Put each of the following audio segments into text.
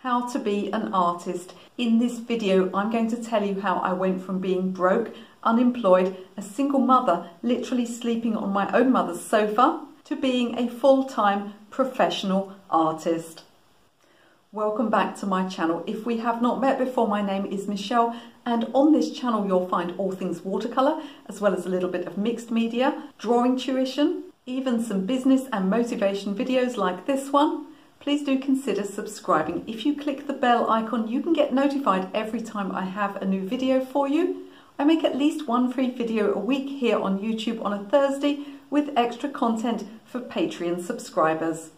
How to be an artist. In this video, I'm going to tell you how I went from being broke, unemployed, a single mother, literally sleeping on my own mother's sofa, to being a full-time professional artist. Welcome back to my channel. If we have not met before, my name is Michelle, and on this channel you'll find all things watercolour, as well as a little bit of mixed media, drawing tuition, even some business and motivation videos like this one. Please do consider subscribing. If you click the bell icon, you can get notified every time I have a new video for you. I make at least one free video a week here on YouTube on a Thursday with extra content for Patreon subscribers.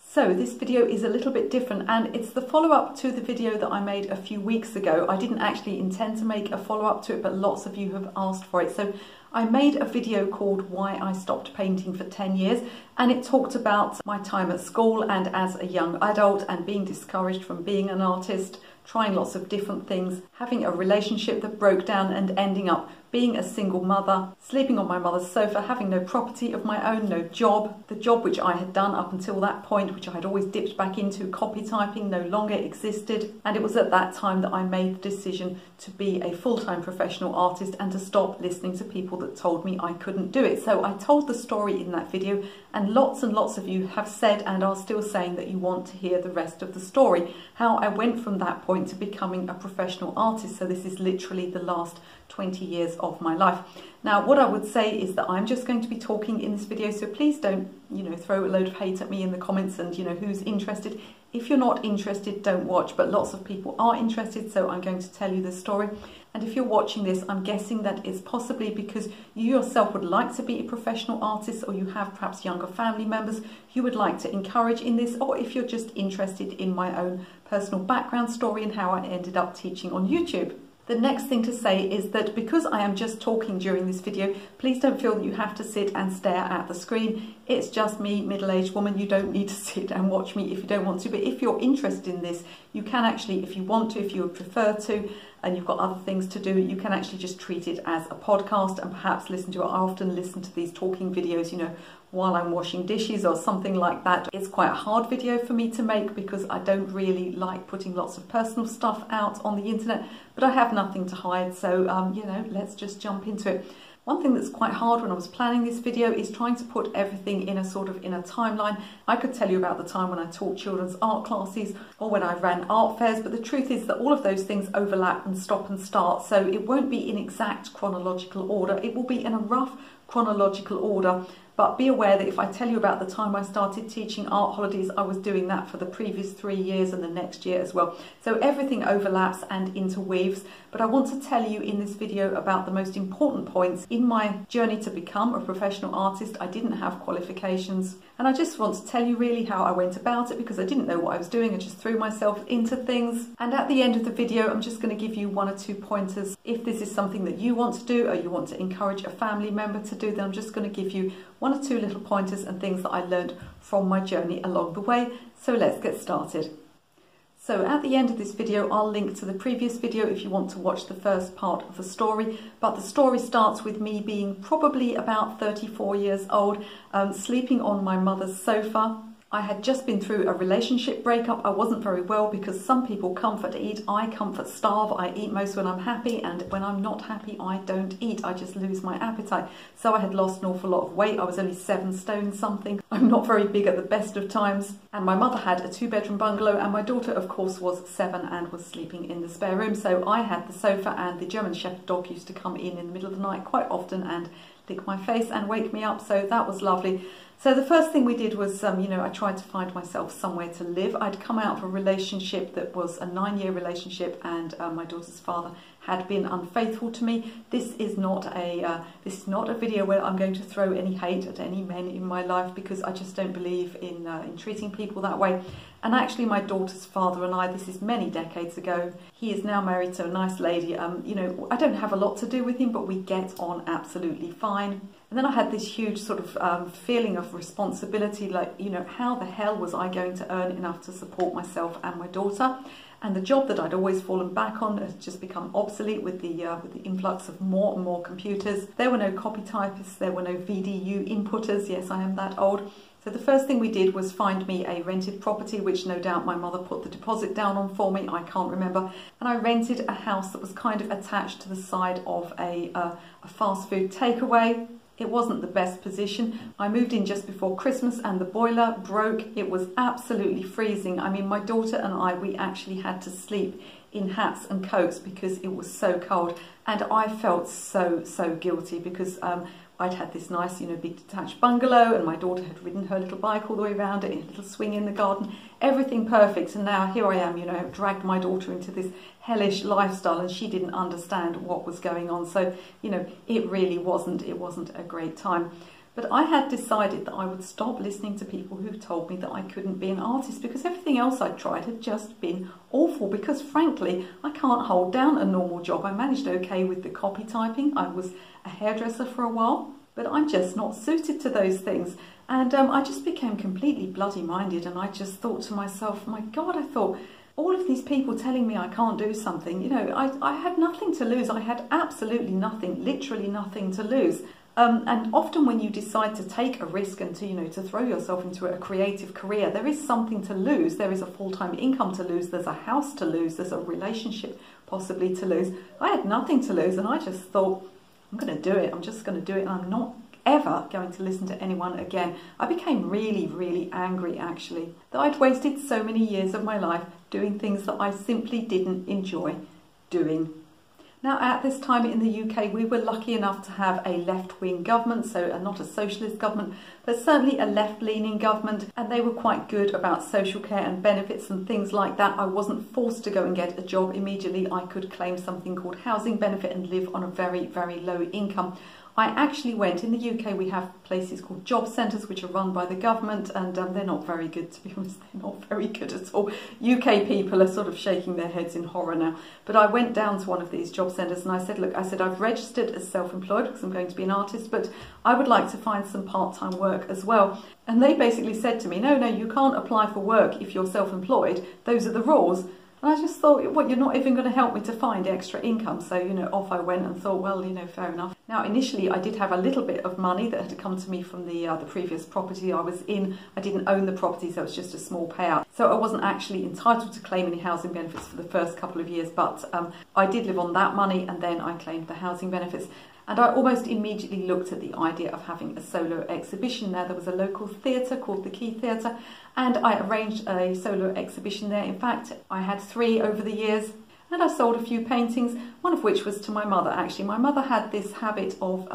So this video is a little bit different, and it's the follow-up to the video that I made a few weeks ago. I didn't actually intend to make a follow-up to it, but lots of you have asked for it. So I made a video called Why I Stopped Painting for 10 Years, and it talked about my time at school and as a young adult and being discouraged from being an artist, trying lots of different things, having a relationship that broke down and ending up being a single mother, sleeping on my mother's sofa, having no property of my own, no job. The job which I had done up until that point, which I had always dipped back into, copy typing, no longer existed. And it was at that time that I made the decision to be a full-time professional artist and to stop listening to people that told me I couldn't do it. So I told the story in that video, and lots of you have said and are still saying that you want to hear the rest of the story, how I went from that point to becoming a professional artist. So this is literally the last 20 years of my life. Now, what I would say is that I'm just going to be talking in this video, so please don't, throw a load of hate at me in the comments and, who's interested. If you're not interested, don't watch, but lots of people are interested, so I'm going to tell you the story. And if you're watching this, I'm guessing that it's possibly because you yourself would like to be a professional artist, or you have perhaps younger family members you would like to encourage in this, or if you're just interested in my own personal background story and how I ended up teaching on YouTube. The next thing to say is that because I am just talking during this video, please don't feel that you have to sit and stare at the screen. It's just me, middle-aged woman. You don't need to sit and watch me if you don't want to. But if you're interested in this, you can actually, if you want to, if you would prefer to, and you've got other things to do, you can actually just treat it as a podcast and perhaps listen to it. I often listen to these talking videos, while I'm washing dishes or something like that. It's quite a hard video for me to make because I don't really like putting lots of personal stuff out on the internet, but I have nothing to hide, so let's just jump into it. One thing that's quite hard when I was planning this video is trying to put everything in a timeline. I could tell you about the time when I taught children's art classes or when I ran art fairs, but the truth is that all of those things overlap and stop and start, so it won't be in exact chronological order. It will be in a rough chronological order. But be aware that if I tell you about the time I started teaching art holidays, I was doing that for the previous 3 years and the next year as well. So everything overlaps and interweaves. But I want to tell you in this video about the most important points in my journey to become a professional artist. I didn't have qualifications. And I just want to tell you really how I went about it, because I didn't know what I was doing. I just threw myself into things. And at the end of the video, I'm just going to give you 1 or 2 pointers. If this is something that you want to do, or you want to encourage a family member to do, then I'm just going to give you 1 or 2 little pointers and things that I learned from my journey along the way. So let's get started. So at the end of this video, I'll link to the previous video if you want to watch the first part of the story. But the story starts with me being probably about 34 years old, sleeping on my mother's sofa. I had just been through a relationship breakup. I wasn't very well because some people comfort eat. I comfort starve. I eat most when I'm happy, and when I'm not happy, I don't eat. I just lose my appetite. So I had lost an awful lot of weight. I was only 7 stone something. I'm not very big at the best of times. And my mother had a 2-bedroom bungalow, and my daughter, of course, was 7 and was sleeping in the spare room. So I had the sofa, and the German Shepherd dog used to come in the middle of the night quite often and lick my face and wake me up. So that was lovely. So the first thing we did was, I tried to find myself somewhere to live. I'd come out of a relationship that was a 9-year relationship, and my daughter's father had been unfaithful to me. This is not a video where I'm going to throw any hate at any men in my life, because I just don't believe in treating people that way. And actually, my daughter's father and I, this is many decades ago, he is now married to a nice lady. I don't have a lot to do with him, but we get on absolutely fine. And then I had this huge sort of feeling of responsibility, like, how the hell was I going to earn enough to support myself and my daughter? And the job that I'd always fallen back on has just become obsolete with the influx of more and more computers. There were no copy typists, there were no VDU inputters. Yes, I am that old. So the first thing we did was find me a rented property, which no doubt my mother put the deposit down on for me, I can't remember. And I rented a house that was kind of attached to the side of a fast food takeaway. It wasn't the best position. I moved in just before Christmas and the boiler broke. It was absolutely freezing. I mean, my daughter and I, we actually had to sleep in hats and coats because it was so cold. And I felt so guilty because I'd had this nice, big detached bungalow, and my daughter had ridden her little bike all the way around it, a little swing in the garden, everything perfect. And now here I am, I've dragged my daughter into this hellish lifestyle, and she didn't understand what was going on. So, it really wasn't a great time. But I had decided that I would stop listening to people who told me that I couldn't be an artist, because everything else I'd tried had just been awful. Because frankly, I can't hold down a normal job. I managed okay with the copy typing. I was a hairdresser for a while, but I'm just not suited to those things. And I just became completely bloody minded, and I just thought to myself, my God, I thought, all of these people telling me I can't do something, I had nothing to lose. I had absolutely nothing, literally nothing to lose. And often when you decide to take a risk and to throw yourself into a creative career, there is something to lose. There is a full-time income to lose. There's a house to lose. There's a relationship possibly to lose. I had nothing to lose, and I just thought, I'm going to do it. I'm just going to do it, and I'm not ever going to listen to anyone again. I became really angry, actually, that I'd wasted so many years of my life doing things that I simply didn't enjoy doing. Now, at this time in the UK, we were lucky enough to have a left-wing government, so not a socialist government, but certainly a left-leaning government, and they were quite good about social care and benefits and things like that. I wasn't forced to go and get a job immediately. I could claim something called housing benefit and live on a very low income. I actually went, in the UK we have places called job centres which are run by the government, and they're not very good, to be honest. They're not very good at all. UK people are sort of shaking their heads in horror now. But I went down to one of these job centres and I said, look, I've registered as self-employed because I'm going to be an artist, but I would like to find some part-time work as well. And they basically said to me, no, you can't apply for work if you're self-employed. Those are the rules. And I just thought, what, you're not even going to help me to find extra income? So, off I went and thought, well, fair enough. Now, initially, I did have a little bit of money that had come to me from the previous property I was in. I didn't own the property, so it was just a small payout. So I wasn't actually entitled to claim any housing benefits for the first couple of years, but I did live on that money, and then I claimed the housing benefits. And I almost immediately looked at the idea of having a solo exhibition there. There was a local theatre called the Key Theatre, and I arranged a solo exhibition there. In fact, I had 3 over the years, and I sold a few paintings, one of which was to my mother, actually. My mother had this habit of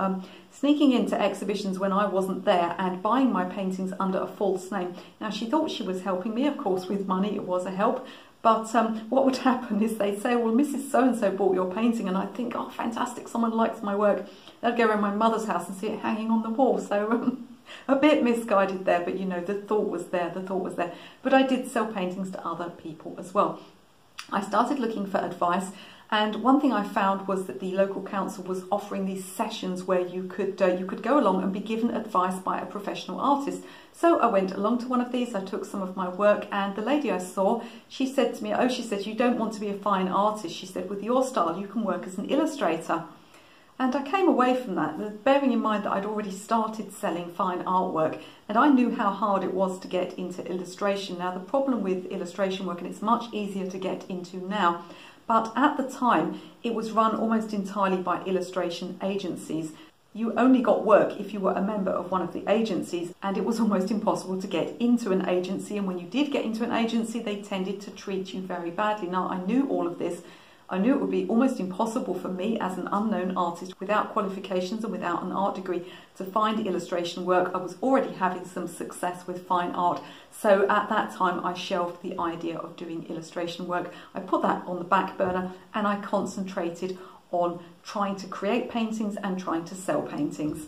sneaking into exhibitions when I wasn't there and buying my paintings under a false name. Now, she thought she was helping me, of course, with money. It was a help. But what would happen is they'd say, well, Mrs. So-and-so bought your painting, and I'd think, oh, fantastic, someone likes my work. I'd go around my mother's house and see it hanging on the wall. So a bit misguided there, but the thought was there, But I did sell paintings to other people as well. I started looking for advice, and one thing I found was that the local council was offering these sessions where you could go along and be given advice by a professional artist. So I went along to one of these, I took some of my work, and the lady I saw, she said to me, oh, she said, you don't want to be a fine artist. She said, with your style, you can work as an illustrator. And I came away from that, bearing in mind that I'd already started selling fine artwork, and I knew how hard it was to get into illustration. Now, the problem with illustration work, and it's much easier to get into now, but at the time, it was run almost entirely by illustration agencies. You only got work if you were a member of one of the agencies, and it was almost impossible to get into an agency. And when you did get into an agency, they tended to treat you very badly. Now, I knew all of this. I knew it would be almost impossible for me as an unknown artist without qualifications and without an art degree to find illustration work. I was already having some success with fine art. So at that time, I shelved the idea of doing illustration work. I put that on the back burner, and I concentrated on trying to create paintings and trying to sell paintings.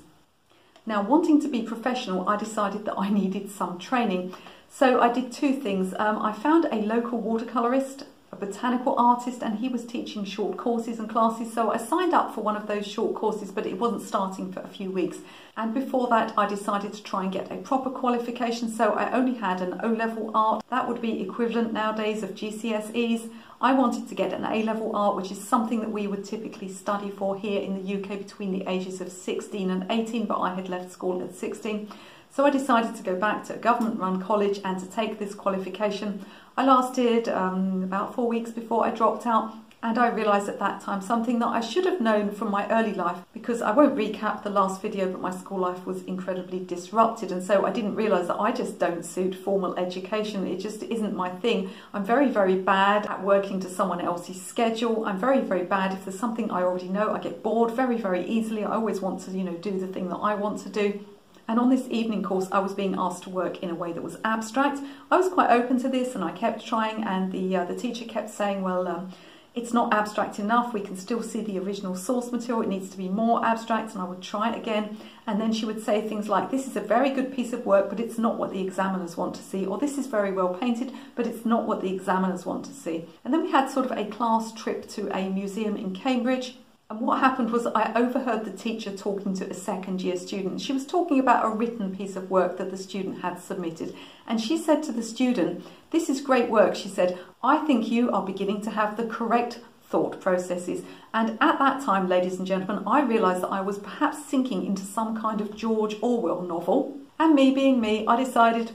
Now, wanting to be professional, I decided that I needed some training. So I did 2 things. I found a local watercolourist, a botanical artist, and he was teaching short courses and classes. So I signed up for one of those short courses, but it wasn't starting for a few weeks. And before that, I decided to try and get a proper qualification. So I only had an O-level art. That would be equivalent nowadays of GCSEs. I wanted to get an A-level art, which is something that we would typically study for here in the UK between the ages of 16 and 18, but I had left school at 16. So I decided to go back to a government-run college and to take this qualification. I lasted about 4 weeks before I dropped out, and I realised at that time something that I should have known from my early life, because I won't recap the last video, but my school life was incredibly disrupted, and so I didn't realise that I just don't suit formal education. It just isn't my thing. I'm very, very bad at working to someone else's schedule. I'm very, very bad if there's something I already know. I get bored very, very easily. I always want to, do the thing that I want to do. And on this evening course, I was being asked to work in a way that was abstract. I was quite open to this, and I kept trying, and the teacher kept saying, well, it's not abstract enough, we can still see the original source material, it needs to be more abstract, and I would try it again. And then she would say things like, this is a very good piece of work, but it's not what the examiners want to see, or this is very well painted, but it's not what the examiners want to see. And then we had sort of a class trip to a museum in Cambridge. And what happened was I overheard the teacher talking to a second-year student. She was talking about a written piece of work that the student had submitted. And she said to the student, this is great work, she said, I think you are beginning to have the correct thought processes. And at that time, ladies and gentlemen, I realised that I was perhaps sinking into some kind of George Orwell novel. And me being me, I decided,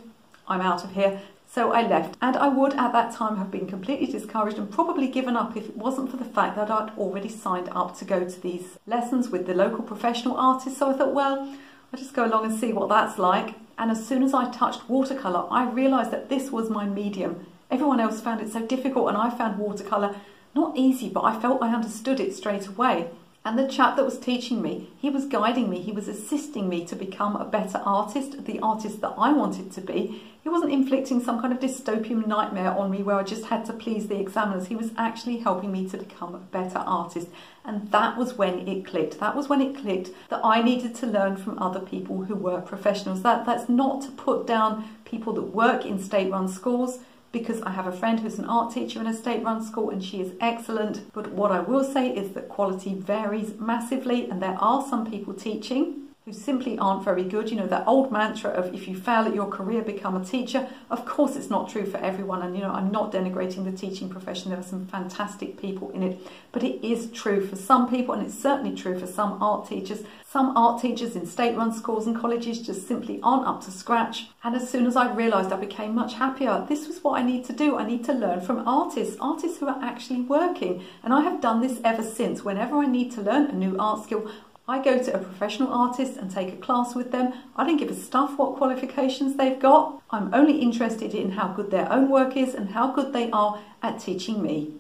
I'm out of here. So I left, and I would at that time have been completely discouraged and probably given up if it wasn't for the fact that I'd already signed up to go to these lessons with the local professional artists. So I thought, well, I'll just go along and see what that's like. And as soon as I touched watercolour, I realised that this was my medium. Everyone else found it so difficult, and I found watercolour not easy, but I felt I understood it straight away. And the chap that was teaching me, he was guiding me, he was assisting me to become a better artist, the artist that I wanted to be. He wasn't inflicting some kind of dystopian nightmare on me where I just had to please the examiners. He was actually helping me to become a better artist. And that was when it clicked. That was when it clicked that I needed to learn from other people who were professionals. That's not to put down people that work in state-run schools, because I have a friend who's an art teacher in a state-run school and she is excellent. But what I will say is that quality varies massively, and there are some people teaching who simply aren't very good. That old mantra of if you fail at your career, become a teacher. Of course, it's not true for everyone. And, I'm not denigrating the teaching profession. There are some fantastic people in it. But it is true for some people, and it's certainly true for some art teachers. Some art teachers in state-run schools and colleges just simply aren't up to scratch. And as soon as I realised, I became much happier. This was what I need to do. I need to learn from artists who are actually working. And I have done this ever since. Whenever I need to learn a new art skill, I go to a professional artist and take a class with them. I don't give a stuff what qualifications they've got. I'm only interested in how good their own work is and how good they are at teaching me.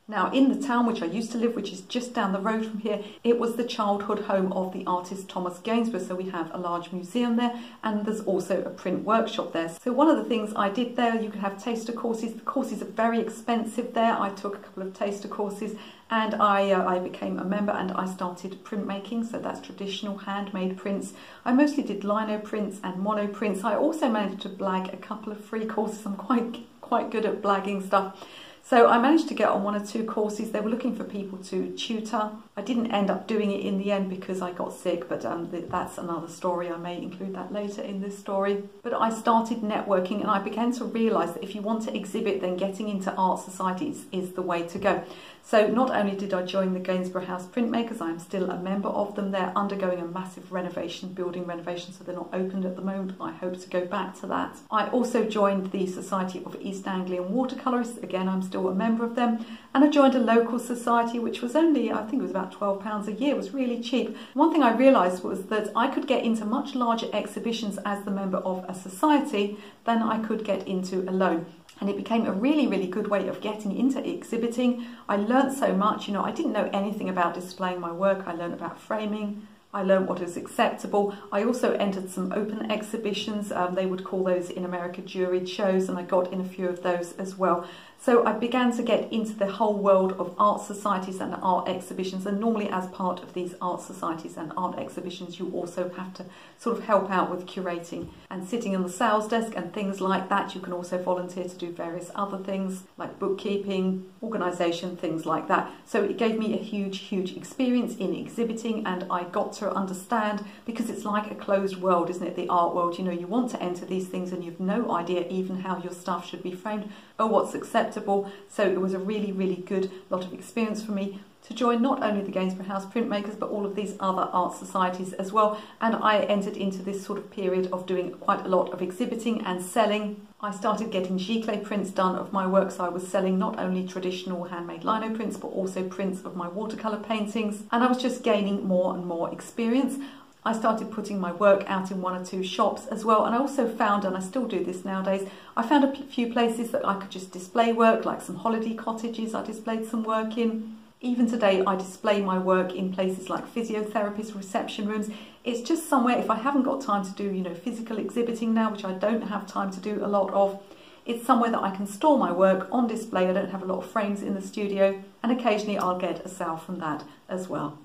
Now, in the town which I used to live, which is just down the road from here, it was the childhood home of the artist Thomas Gainsborough. So we have a large museum there, and there's also a print workshop there. So one of the things I did there, you could have taster courses. The courses are very expensive there. I took a couple of taster courses, and I became a member, and I started printmaking. So that's traditional handmade prints. I mostly did lino prints and mono prints. I also managed to blag a couple of free courses. I'm quite good at blagging stuff. So I managed to get on 1 or 2 courses. They were looking for people to tutor. I didn't end up doing it in the end because I got sick, but that's another story. I may include that later in this story. But I started networking, and I began to realise that if you want to exhibit, then getting into art societies is the way to go. So not only did I join the Gainsborough House Printmakers, I am still a member of them. They're undergoing a massive building renovation, so they're not opened at the moment. I hope to go back to that. I also joined the Society of East Anglian Watercolourists. Again, I'm still a member of them. And I joined a local society, which was only, I think it was about £12 a year. It was really cheap. One thing I realised was that I could get into much larger exhibitions as the member of a society than I could get into alone. And it became a really, really good way of getting into exhibiting. I learnt so much. I didn't know anything about displaying my work. I learned about framing. I learned what is acceptable. I also entered some open exhibitions. They would call those in America juried shows, and I got in a few of those as well. So I began to get into the whole world of art societies and art exhibitions, and normally as part of these art societies and art exhibitions you also have to sort of help out with curating and sitting on the sales desk and things like that. You can also volunteer to do various other things like bookkeeping, organisation, things like that. So it gave me a huge experience in exhibiting, and I got to understand, because it's like a closed world, isn't it, the art world. You want to enter these things and you've no idea even how your stuff should be framed or what's acceptable. So it was a really good lot of experience for me. to join not only the Gainsborough House printmakers but all of these other art societies as well, and I entered into this sort of period of doing quite a lot of exhibiting and selling. I started getting giclée prints done of my work, so I was selling not only traditional handmade lino prints but also prints of my watercolour paintings, and I was just gaining more and more experience. I started putting my work out in 1 or 2 shops as well, and I also found, and I still do this nowadays, I found a few places that I could just display work, like some holiday cottages I displayed some work in. Even today I display my work in places like physiotherapists, reception rooms. It's just somewhere, if I haven't got time to do, physical exhibiting now, which I don't have time to do a lot of, it's somewhere that I can store my work on display. I don't have a lot of frames in the studio, and occasionally I'll get a sale from that as well.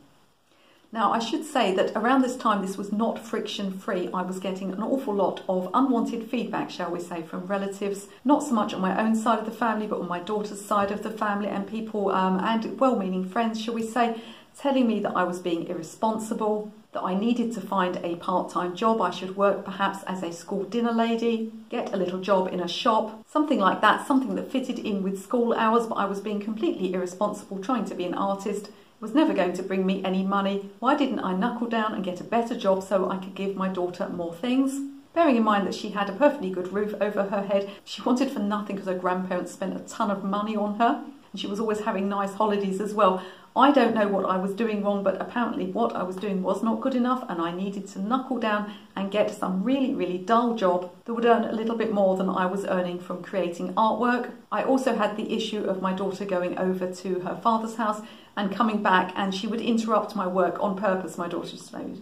Now, I should say that around this time, this was not friction-free. I was getting an awful lot of unwanted feedback, shall we say, from relatives, not so much on my own side of the family, but on my daughter's side of the family, and people, and well-meaning friends, shall we say, telling me that I was being irresponsible, that I needed to find a part-time job. I should work perhaps as a school dinner lady, get a little job in a shop, something like that, something that fitted in with school hours, but I was being completely irresponsible trying to be an artist. Was never going to bring me any money. Why didn't I knuckle down and get a better job so I could give my daughter more things? Bearing in mind that she had a perfectly good roof over her head, she wanted for nothing because her grandparents spent a ton of money on her, and she was always having nice holidays as well. I don't know what I was doing wrong, but apparently what I was doing was not good enough, and I needed to knuckle down and get some really, really dull job that would earn a little bit more than I was earning from creating artwork. I also had the issue of my daughter going over to her father's house and coming back, and she would interrupt my work on purpose. My daughter,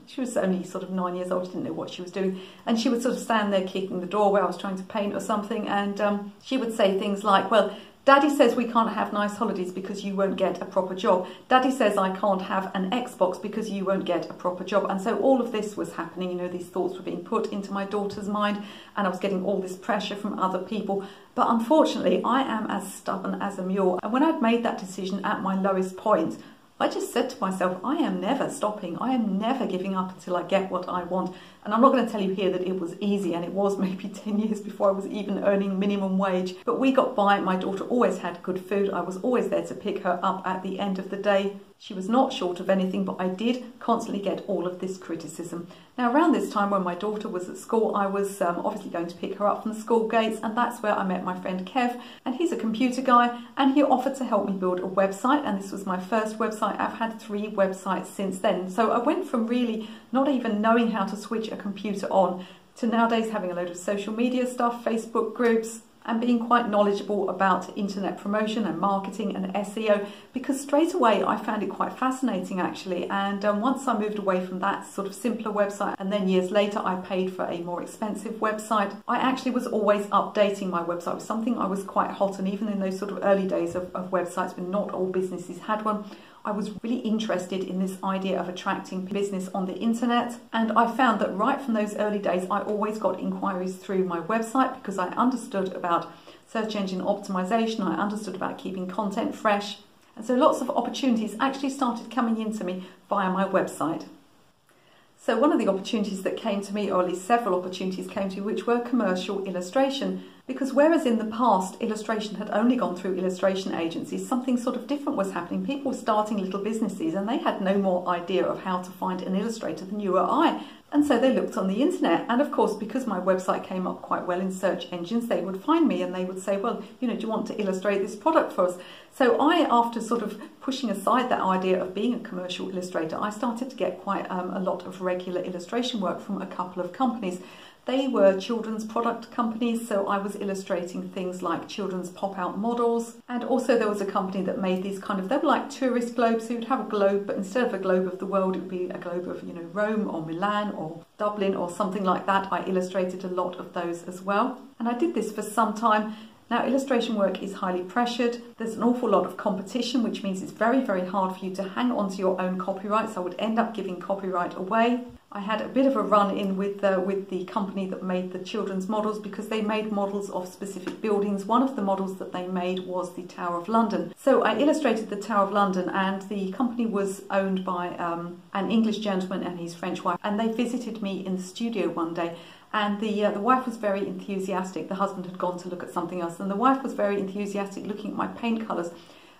she was only sort of 9 years old, she didn't know what she was doing, and she would sort of stand there kicking the door where I was trying to paint or something, and she would say things like, well, Daddy says we can't have nice holidays because you won't get a proper job. Daddy says I can't have an Xbox because you won't get a proper job. And so all of this was happening, these thoughts were being put into my daughter's mind, and I was getting all this pressure from other people. But unfortunately, I am as stubborn as a mule. And when I'd made that decision at my lowest point, I just said to myself, I am never stopping. I am never giving up until I get what I want. And I'm not going to tell you here that it was easy, and it was maybe 10 years before I was even earning minimum wage. But we got by. My daughter always had good food. I was always there to pick her up at the end of the day. She was not short of anything, but I did constantly get all of this criticism. Now, around this time when my daughter was at school, I was obviously going to pick her up from the school gates, and that's where I met my friend Kev, and he's a computer guy, and he offered to help me build a website, and this was my first website. I've had 3 websites since then. So I went from really not even knowing how to switch a computer on to nowadays having a load of social media stuff, Facebook groups, and being quite knowledgeable about internet promotion and marketing and SEO, because straight away I found it quite fascinating actually. And once I moved away from that sort of simpler website, and then years later I paid for a more expensive website, I actually was always updating my website. It was something I was quite hot on, even in those sort of early days of websites when not all businesses had one. I was really interested in this idea of attracting business on the internet, and I found that right from those early days I always got inquiries through my website because I understood about search engine optimization, I understood about keeping content fresh, and so lots of opportunities actually started coming into me via my website. So one of the opportunities that came to me, or at least several opportunities came to me, which were commercial illustration. Because whereas in the past illustration had only gone through illustration agencies, something sort of different was happening. People were starting little businesses and they had no more idea of how to find an illustrator than you or I. And so they looked on the internet, and of course because my website came up quite well in search engines, they would find me and they would say, well, do you want to illustrate this product for us? So I, after sort of pushing aside that idea of being a commercial illustrator, I started to get quite a lot of regular illustration work from a couple of companies. They were children's product companies, so I was illustrating things like children's pop-out models, and also there was a company that made these they were like tourist globes. So you'd have a globe, but instead of a globe of the world, it would be a globe of, Rome or Milan or Dublin or something like that. I illustrated a lot of those as well, and I did this for some time. Now, illustration work is highly pressured. There's an awful lot of competition, which means it's very, very hard for you to hang on to your own copyright. So I would end up giving copyright away. I had a bit of a run-in with the company that made the children's models, because they made models of specific buildings. One of the models that they made was the Tower of London. So I illustrated the Tower of London, and the company was owned by an English gentleman and his French wife, and they visited me in the studio one day. And the wife was very enthusiastic. The husband had gone to look at something else, and the wife was very enthusiastic looking at my paint colours.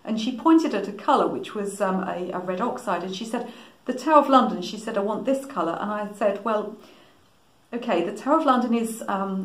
and she pointed at a colour which was a red oxide, and she said, the Tower of London, she said, I want this colour. And I said, well, okay, the Tower of London is,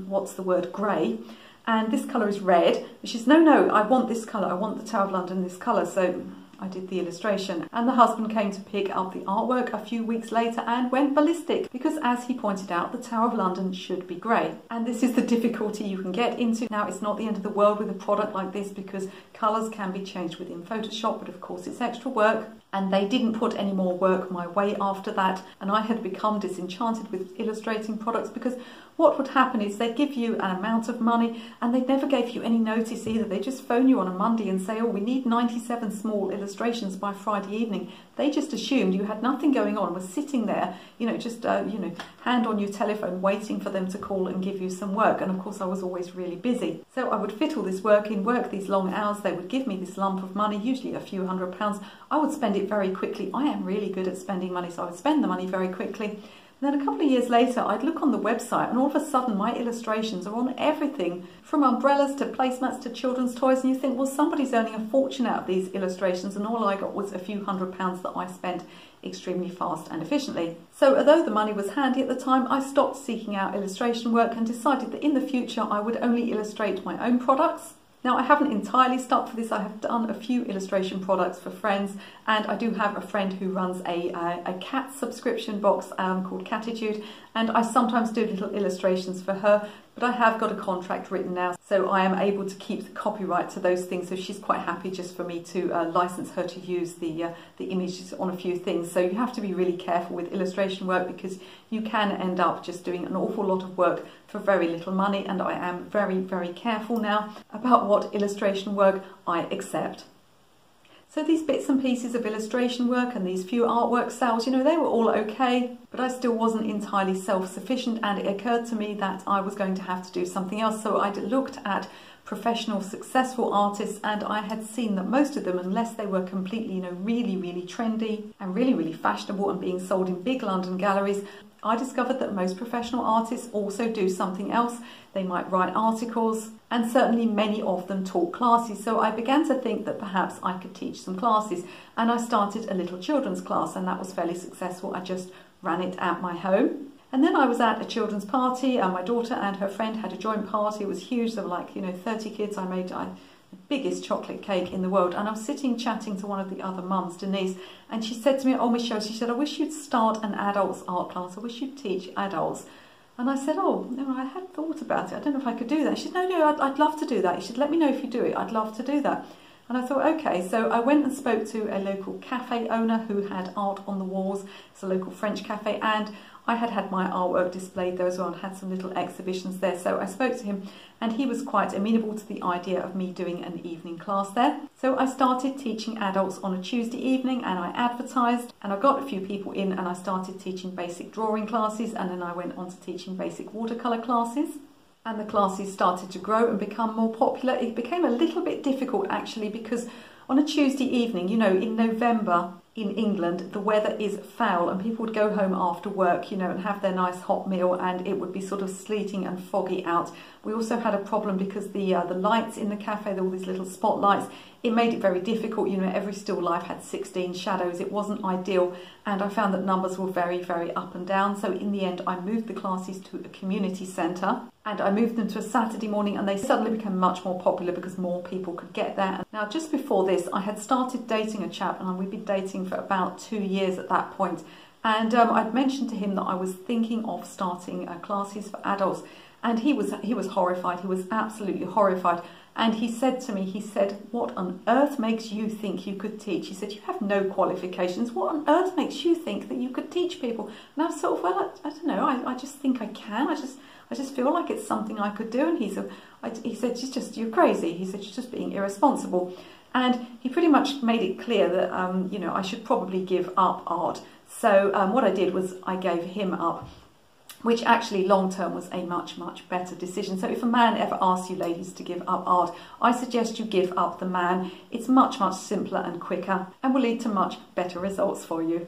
what's the word, grey, and this colour is red. And she said, no, I want this colour, I want the Tower of London this colour. So I did the illustration, and the husband came to pick up the artwork a few weeks later and went ballistic, because as he pointed out, the Tower of London should be grey. And this is the difficulty you can get into. Now, it's not the end of the world with a product like this, because colours can be changed within Photoshop, but of course it's extra work. And they didn't put any more work my way after that, and I had become disenchanted with illustrating products, because what would happen is they'd give you an amount of money and they never gave you any notice either. They just phone you on a Monday and say, oh, we need 97 small illustrations by Friday evening. They just assumed you had nothing going on, was sitting there, just hand on your telephone waiting for them to call and give you some work. And of course I was always really busy. So I would fit all this work in, work these long hours. They would give me this lump of money, usually a few £100. I would spend it very quickly. I am really good at spending money, so I would spend the money very quickly. And then a couple of years later, I'd look on the website and all of a sudden my illustrations are on everything, from umbrellas to placemats to children's toys, and you think, well, somebody's earning a fortune out of these illustrations, and all I got was a few £100 that I spent extremely fast and efficiently. So although the money was handy at the time, I stopped seeking out illustration work and decided that in the future I would only illustrate my own products. Now, I haven't entirely stuck for this. I have done a few illustration products for friends, and I do have a friend who runs a cat subscription box called Catitude, and I sometimes do little illustrations for her, but I have got a contract written now, so I am able to keep the copyright to those things, so she's quite happy just for me to license her to use the images on a few things. So you have to be really careful with illustration work, because you can end up just doing an awful lot of work for very little money, and I am very, very careful now about what illustration work I accept. So these bits and pieces of illustration work and these few artwork sales, they were all okay, but I still wasn't entirely self-sufficient, and it occurred to me that I was going to have to do something else. So I looked at professional, successful artists, and I had seen that most of them, unless they were completely, really, really trendy and really, really fashionable and being sold in big London galleries, I discovered that most professional artists also do something else. They might write articles, and certainly many of them taught classes. So I began to think that perhaps I could teach some classes, and I started a little children's class, and that was fairly successful. I just ran it at my home. And then I was at a children's party, and my daughter and her friend had a joint party. It was huge. There were like, 30 kids. I made the biggest chocolate cake in the world, and I was sitting chatting to one of the other mums, Denise, and she said to me, oh, Michelle, she said, I wish you'd start an adults art class. I wish you'd teach adults. And I said, oh, no, I had thought about it. I don't know if I could do that. She said, no, I'd love to do that. She said, let me know if you do it. I'd love to do that. And I thought, okay. So I went and spoke to a local cafe owner who had art on the walls. It's a local French cafe, and I had my artwork displayed there as well and had some little exhibitions there. So I spoke to him, and he was quite amenable to the idea of me doing an evening class there. So I started teaching adults on a Tuesday evening, and I advertised, and I got a few people in, and I started teaching basic drawing classes, and then I went on to teaching basic watercolour classes. And the classes started to grow and become more popular. It became a little bit difficult actually, because on a Tuesday evening, in November in England, the weather is foul, and people would go home after work, and have their nice hot meal, and it would be sort of sleeting and foggy out. We also had a problem because the lights in the cafe, there were all these little spotlights. It made it very difficult. Every still life had 16 shadows. It wasn't ideal, and I found that numbers were very, very up and down. So in the end, I moved the classes to a community centre, and I moved them to a Saturday morning, and they suddenly became much more popular because more people could get there. Now, just before this, I had started dating a chap, and we'd been dating for about 2 years at that point. And I'd mentioned to him that I was thinking of starting classes for adults, and he was horrified. He was absolutely horrified. And he said to me, he said, what on earth makes you think you could teach? He said, you have no qualifications. What on earth makes you think that you could teach people? And I was sort of, well, I don't know. I just think I can. I just feel like it's something I could do. And he said, you're crazy. He said, you're just being irresponsible. And he pretty much made it clear that, I should probably give up art. So what I did was I gave him up, which actually long term was a much, much better decision. So if a man ever asks you ladies to give up art, I suggest you give up the man. It's much, much simpler and quicker, and will lead to much better results for you.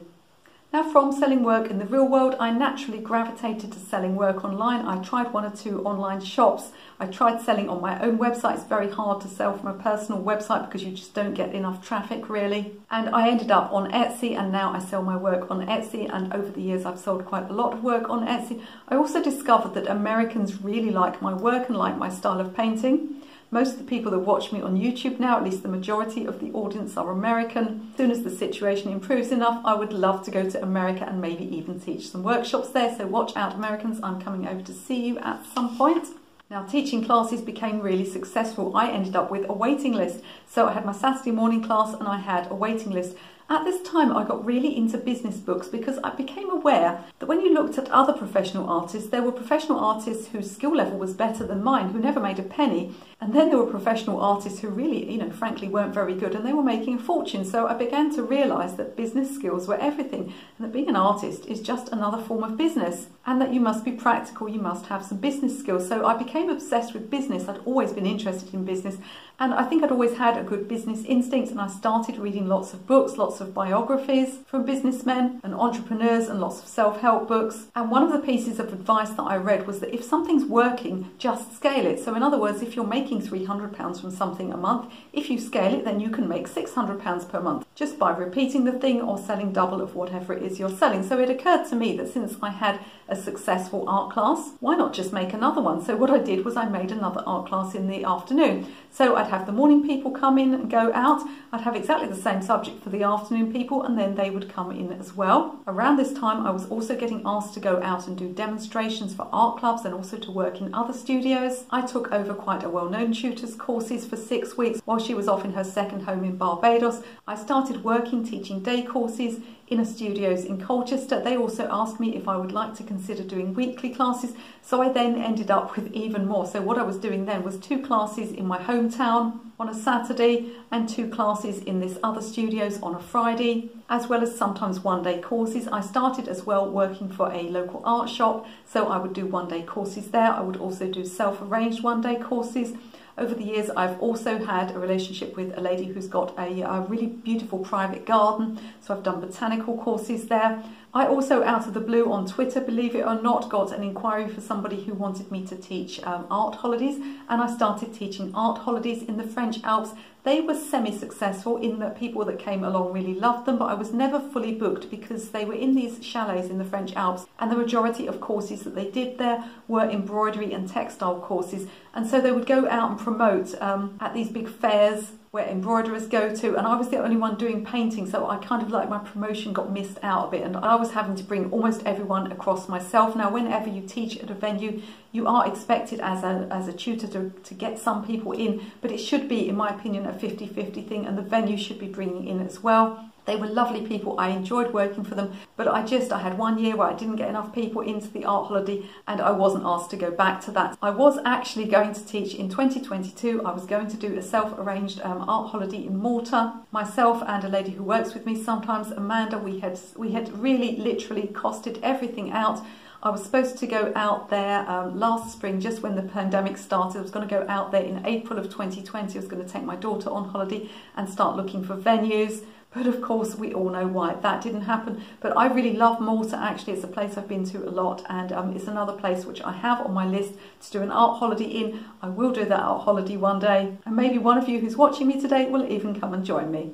Now, from selling work in the real world, I naturally gravitated to selling work online. I tried 1 or 2 online shops. I tried selling on my own website. It's very hard to sell from a personal website because you just don't get enough traffic, really. And I ended up on Etsy, and now I sell my work on Etsy. And over the years, I've sold quite a lot of work on Etsy. I also discovered that Americans really like my work and like my style of painting. Most of the people that watch me on YouTube now, at least the majority of the audience, are American. As soon as the situation improves enough, I would love to go to America and maybe even teach some workshops there. So watch out, Americans, I'm coming over to see you at some point. Now, teaching classes became really successful. I ended up with a waiting list. So I had my Saturday morning class and I had a waiting list. At this time, I got really into business books because I became aware that when you looked at other professional artists, there were professional artists whose skill level was better than mine, who never made a penny. And then there were professional artists who really, frankly weren't very good, and they were making a fortune. So I began to realise that business skills were everything, and that being an artist is just another form of business, and that you must be practical, you must have some business skills. So I became obsessed with business. I'd always been interested in business, and I think I'd always had a good business instinct, and I started reading lots of books, lots of biographies from businessmen and entrepreneurs, and lots of self-help books. And one of the pieces of advice that I read was that if something's working, just scale it. So in other words, if you're making £300 from something a month, if you scale it, then you can make £600 per month just by repeating the thing or selling double of whatever it is you're selling. So it occurred to me that since I had a successful art class, why not just make another one? So what I did was I made another art class in the afternoon. So I'd have the morning people come in and go out. I'd have exactly the same subject for the afternoon people, and then they would come in as well. Around this time, I was also getting asked to go out and do demonstrations for art clubs and also to work in other studios. I took over quite a well-known tutor's courses for 6 weeks while she was off in her second home in Barbados. I started working, teaching day courses in studios in Colchester. They also asked me if I would like to consider doing weekly classes, so I then ended up with even more. So what I was doing then was 2 classes in my hometown on a Saturday and 2 classes in this other studios on a Friday, as well as sometimes one-day courses. I started as well working for a local art shop, so I would do one-day courses there. I would also do self-arranged one-day courses. Over the years, I've also had a relationship with a lady who's got a really beautiful private garden, so I've done botanical courses there. I also, out of the blue on Twitter, believe it or not, got an inquiry for somebody who wanted me to teach art holidays, and I started teaching art holidays in the French Alps. They were semi-successful in that people that came along really loved them, but I was never fully booked because they were in these chalets in the French Alps, and the majority of courses that they did there were embroidery and textile courses. And so they would go out and promote at these big fairs where embroiderers go to, and I was the only one doing painting, so I kind of like my promotion got missed out a bit, and I was having to bring almost everyone across myself. Now, whenever you teach at a venue, you are expected as a tutor to get some people in, but it should be, in my opinion, a 50-50 thing, and the venue should be bringing in as well. They were lovely people. I enjoyed working for them, but I had 1 year where I didn't get enough people into the art holiday, and I wasn't asked to go back to that. I was actually going to teach in 2022. I was going to do a self-arranged art holiday in Malta. Myself and a lady who works with me sometimes, Amanda, we had really literally costed everything out. I was supposed to go out there last spring, just when the pandemic started. I was going to go out there in April of 2020. I was going to take my daughter on holiday and start looking for venues. But of course, we all know why that didn't happen. But I really love Malta, actually. It's a place I've been to a lot, and it's another place which I have on my list to do an art holiday in. I will do that art holiday one day, and maybe one of you who's watching me today will even come and join me.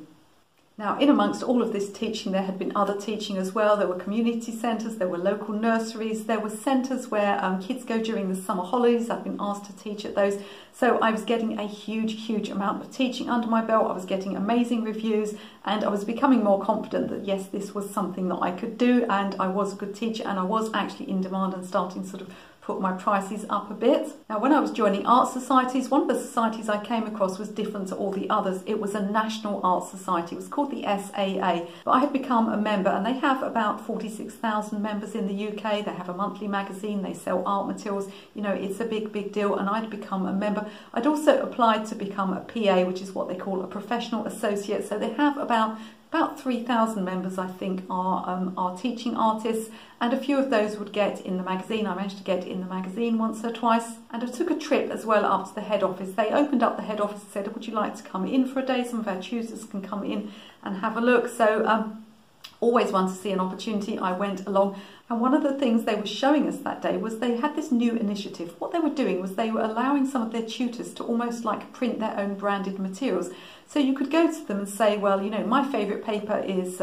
Now, in amongst all of this teaching, there had been other teaching as well. There were community centres, there were local nurseries, there were centres where kids go during the summer holidays. I've been asked to teach at those. So I was getting a huge amount of teaching under my belt. I was getting amazing reviews, and I was becoming more confident that yes, this was something that I could do, and I was a good teacher, and I was actually in demand and starting to sort of put my prices up a bit. Now, when I was joining art societies, one of the societies I came across was different to all the others. It was a national art society. It was called the SAA. But I had become a member, and they have about 46,000 members in the UK. They have a monthly magazine. They sell art materials. You know, it's a big deal, and I'd become a member. I'd also applied to become a PA, which is what they call a professional associate. So they have about 3,000 members, I think, are teaching artists, and a few of those would get in the magazine. I managed to get in the magazine once or twice, and I took a trip as well up to the head office. They opened up the head office and said, would you like to come in for a day? Some of our tutors can come in and have a look. So Always want to see an opportunity. I went along, and one of the things they were showing us that day was they had this new initiative. What they were doing was they were allowing some of their tutors to almost like print their own branded materials. So you could go to them and say, well, you know, my favourite paper is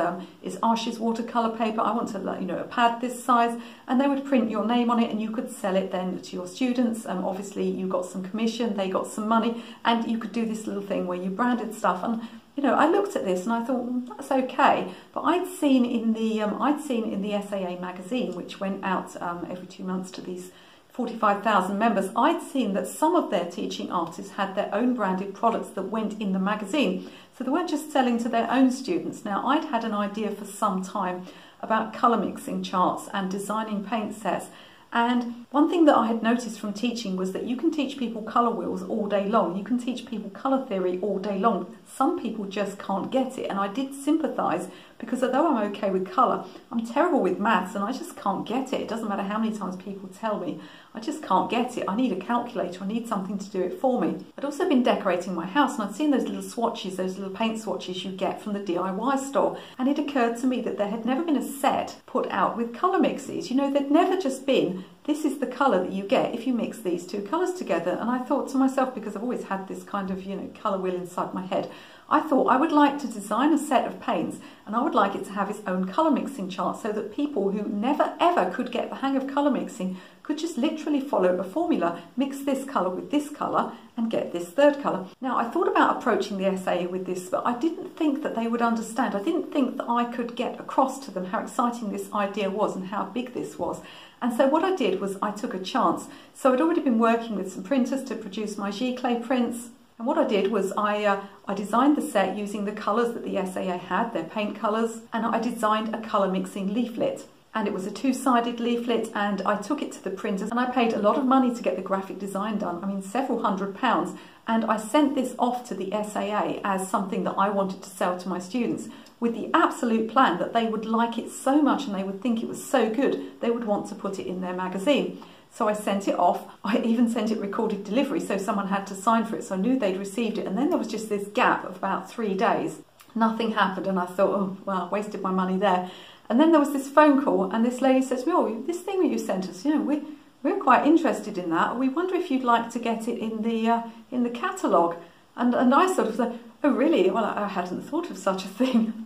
Archie's watercolour paper. I want to, you know, a pad this size, and they would print your name on it, and you could sell it then to your students. Obviously, you got some commission, they got some money, and you could do this little thing where you branded stuff. And you know, I looked at this and I thought, well, that's okay. But I'd seen in the SAA magazine, which went out every 2 months to these 45,000 members, I'd seen that some of their teaching artists had their own branded products that went in the magazine. So they weren't just selling to their own students. Now, I'd had an idea for some time about colour mixing charts and designing paint sets. And one thing that I had noticed from teaching was that you can teach people colour wheels all day long. You can teach people colour theory all day long. Some people just can't get it. And I did sympathise, because although I'm okay with colour, I'm terrible with maths and I just can't get it. It doesn't matter how many times people tell me. I just can't get it. I need a calculator. I need something to do it for me. I'd also been decorating my house, and I'd seen those little swatches, those little paint swatches you get from the DIY store. And it occurred to me that there had never been a set put out with colour mixes. You know, there'd never just been, this is the colour that you get if you mix these two colours together. And I thought to myself, because I've always had this kind of, you know, colour wheel inside my head, I thought I would like to design a set of paints, and I would like it to have its own colour mixing chart, so that people who never ever could get the hang of colour mixing could just literally follow a formula, mix this colour with this colour and get this third colour. Now, I thought about approaching the SAA with this, but I didn't think that they would understand. I didn't think that I could get across to them how exciting this idea was and how big this was. And so what I did was I took a chance. So I'd already been working with some printers to produce my giclée prints. And what I did was I designed the set using the colours that the SAA had, their paint colours, and I designed a colour mixing leaflet. And it was a two-sided leaflet, and I took it to the printers, and I paid a lot of money to get the graphic design done. I mean, several £100s. And I sent this off to the SAA as something that I wanted to sell to my students, with the absolute plan that they would like it so much and they would think it was so good, they would want to put it in their magazine. So I sent it off. I even sent it recorded delivery, so someone had to sign for it, so I knew they'd received it. And then there was just this gap of about 3 days. Nothing happened, and I thought, oh, well, I wasted my money there. And then there was this phone call, and this lady says, oh, this thing that you sent us, you know, we're quite interested in that. We wonder if you'd like to get it in the catalogue. And I sort of said, oh, really? Well, I hadn't thought of such a thing.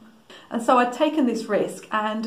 And so I'd taken this risk, and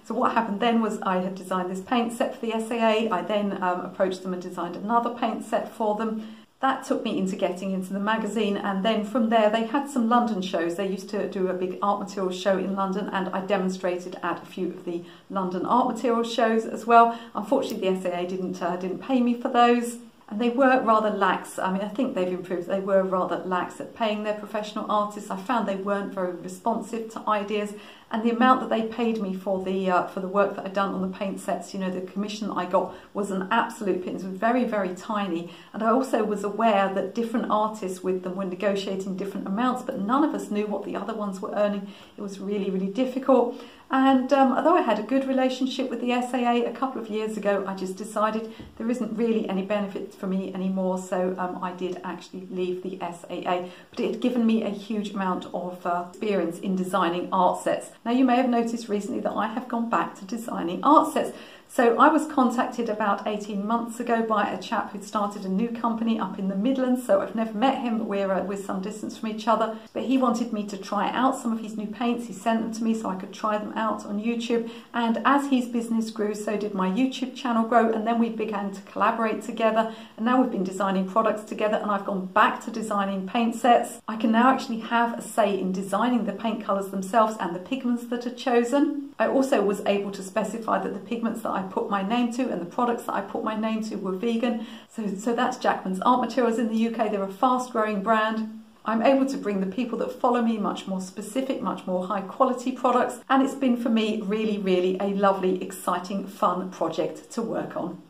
so what happened then was I had designed this paint set for the SAA. I then approached them and designed another paint set for them. That took me into getting into the magazine, and then from there they had some London shows. They used to do a big art materials show in London, and I demonstrated at a few of the London art materials shows as well. Unfortunately, the SAA didn't pay me for those. And they were rather lax. I mean, I think they've improved. They were rather lax at paying their professional artists. I found they weren't very responsive to ideas, and the amount that they paid me for the work that I'd done on the paint sets, you know, the commission that I got was an absolute pittance. It was very, very tiny. And I also was aware that different artists with them were negotiating different amounts, but none of us knew what the other ones were earning. It was really, really difficult. And although I had a good relationship with the SAA, a couple of years ago I just decided there isn't really any benefit for me anymore, so I did actually leave the SAA. But it had given me a huge amount of experience in designing art sets. Now, you may have noticed recently that I have gone back to designing art sets. So I was contacted about 18 months ago by a chap who'd started a new company up in the Midlands. So I've never met him, but we're some distance from each other. But he wanted me to try out some of his new paints. He sent them to me so I could try them out on YouTube. And as his business grew, so did my YouTube channel grow. And then we began to collaborate together. And now we've been designing products together, and I've gone back to designing paint sets. I can now actually have a say in designing the paint colours themselves and the pigments that are chosen. I also was able to specify that the pigments that I put my name to and the products that I put my name to were vegan. So that's Jackman's Art Materials in the UK. They're a fast growing brand. I'm able to bring the people that follow me much more specific, much more high quality products. And it's been for me really, really a lovely, exciting, fun project to work on.